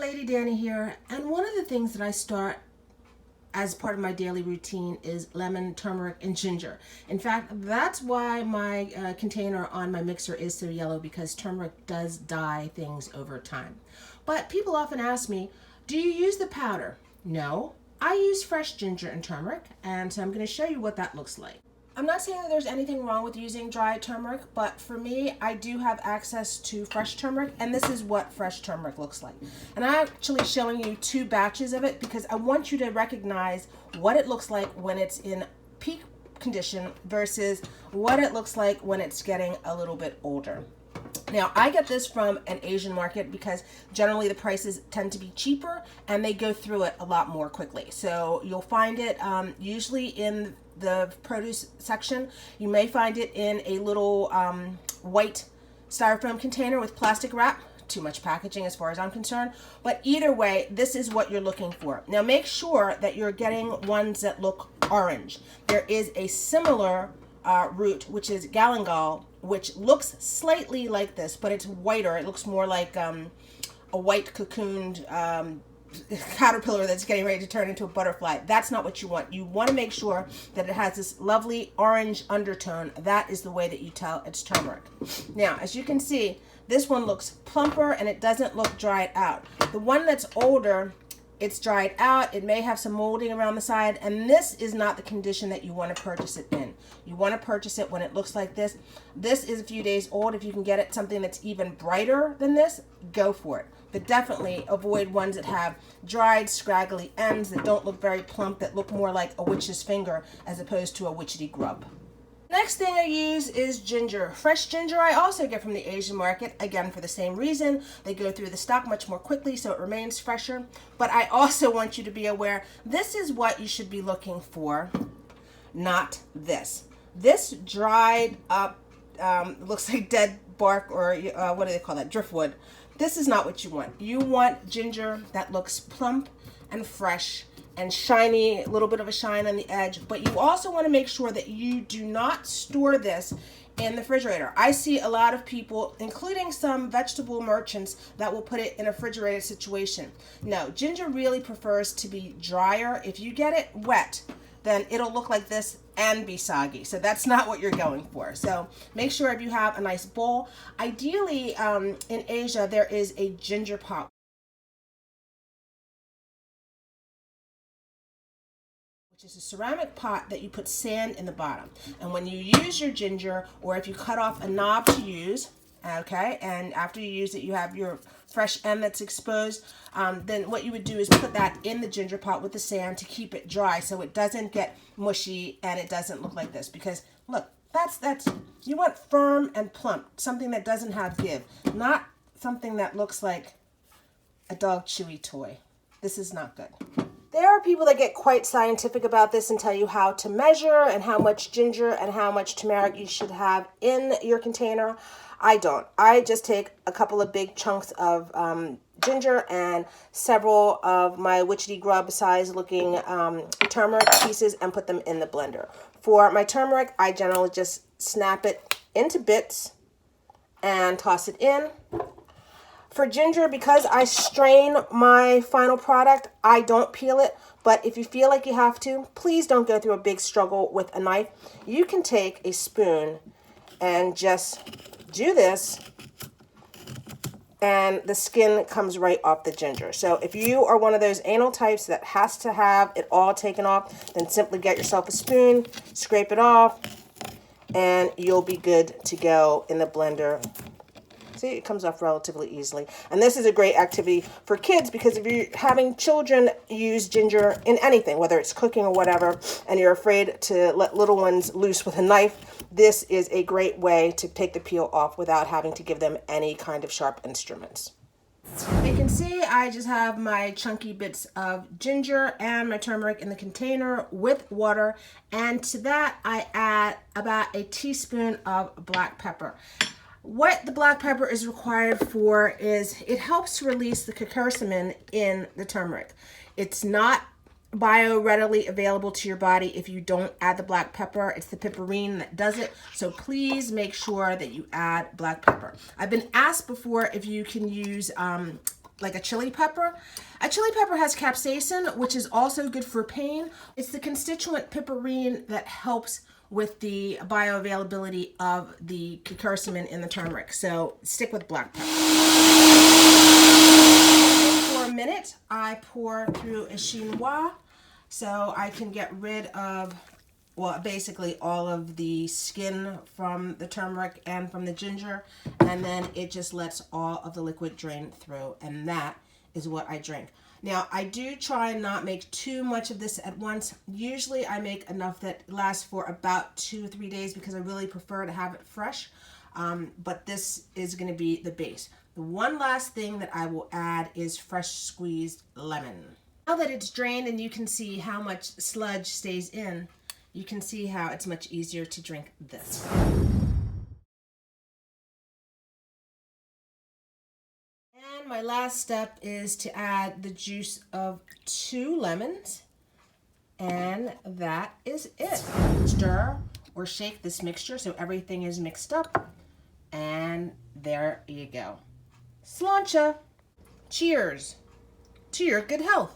Lady Danny here, and one of the things that I start as part of my daily routine is lemon, turmeric, and ginger. In fact, that's why my container on my mixer is so yellow, because turmeric does dye things over time. But people often ask me, do you use the powder? No, I use fresh ginger and turmeric, and so I'm going to show you what that looks like. I'm not saying that there's anything wrong with using dry turmeric, but for me, I do have access to fresh turmeric, and this is what fresh turmeric looks like. And I'm actually showing you two batches of it because I want you to recognize what it looks like when it's in peak condition versus what it looks like when it's getting a little bit older. Now, I get this from an Asian market because generally the prices tend to be cheaper and they go through it a lot more quickly. So you'll find it usually in the produce section. You may find it in a little white styrofoam container with plastic wrap. Too much packaging as far as I'm concerned. But either way, this is what you're looking for. Now make sure that you're getting ones that look orange. There is a similar root, which is galangal, which looks slightly like this, but it's whiter. It looks more like a white cocooned caterpillar that's getting ready to turn into a butterfly. That's not what you want. You want to make sure that it has this lovely orange undertone. That is the way that you tell it's turmeric. Now, as you can see, this one looks plumper and it doesn't look dried out. The one that's older, it's dried out. It may have some molding around the side, and this is not the condition that you want to purchase it in. You want to purchase it when it looks like this. This is a few days old. If you can get it something that's even brighter than this, go for it. But definitely avoid ones that have dried, scraggly ends that don't look very plump, that look more like a witch's finger as opposed to a witchetty grub. Next thing I use is ginger. Fresh ginger I also get from the Asian market, again for the same reason. They go through the stock much more quickly so it remains fresher. But I also want you to be aware, this is what you should be looking for, not this. This dried up, looks like dead bark, or what do they call that, driftwood. This is not what you want. You want ginger that looks plump and fresh and shiny, a little bit of a shine on the edge, but you also want to make sure that you do not store this in the refrigerator. I see a lot of people, including some vegetable merchants, that will put it in a refrigerated situation. No, ginger really prefers to be drier. If you get it wet, then it'll look like this and be soggy. So that's not what you're going for. So make sure if you have a nice bowl. Ideally, in Asia, there is a ginger pot, which is a ceramic pot that you put sand in the bottom. And when you use your ginger, or if you cut off a knob to use, okay, and after you use it, you have your fresh end that's exposed, then what you would do is put that in the ginger pot with the sand to keep it dry so it doesn't get mushy and it doesn't look like this. Because look, that's you want firm and plump, something that doesn't have give, not something that looks like a dog chewy toy. This is not good. There are people that get quite scientific about this and tell you how to measure and how much ginger and how much turmeric you should have in your container. I don't. I just take a couple of big chunks of ginger and several of my witchetty grub size looking turmeric pieces and put them in the blender. For my turmeric, I generally just snap it into bits and toss it in. For ginger, because I strain my final product, I don't peel it. But if you feel like you have to, please don't go through a big struggle with a knife. You can take a spoon and just do this, and the skin comes right off the ginger. So if you are one of those anal types that has to have it all taken off, then simply get yourself a spoon, scrape it off, and you'll be good to go in the blender. See, it comes off relatively easily. And this is a great activity for kids, because if you're having children use ginger in anything, whether it's cooking or whatever, and you're afraid to let little ones loose with a knife, this is a great way to take the peel off without having to give them any kind of sharp instruments. You can see I just have my chunky bits of ginger and my turmeric in the container with water, and to that I add about a teaspoon of black pepper. What the black pepper is required for is it helps to release the curcumin in the turmeric. It's not bio-readily available to your body if you don't add the black pepper. It's the piperine that does it. So please make sure that you add black pepper. I've been asked before if you can use like a chili pepper. A chili pepper has capsaicin, which is also good for pain. It's the constituent piperine that helps with the bioavailability of the curcumin in the turmeric. So stick with black pepper. For a minute, I pour through a chinois so I can get rid of, well, basically all of the skin from the turmeric and from the ginger, and then it just lets all of the liquid drain through, and that is what I drink. Now, I do try and not make too much of this at once. Usually I make enough that lasts for about 2 or 3 days because I really prefer to have it fresh, but this is going to be the base. The one last thing that I will add is fresh squeezed lemon. Now that it's drained and you can see how much sludge stays in, you can see how it's much easier to drink this. And my last step is to add the juice of 2 lemons, and that is it. Stir or shake this mixture so everything is mixed up, and there you go. Sláinte! Cheers to your good health.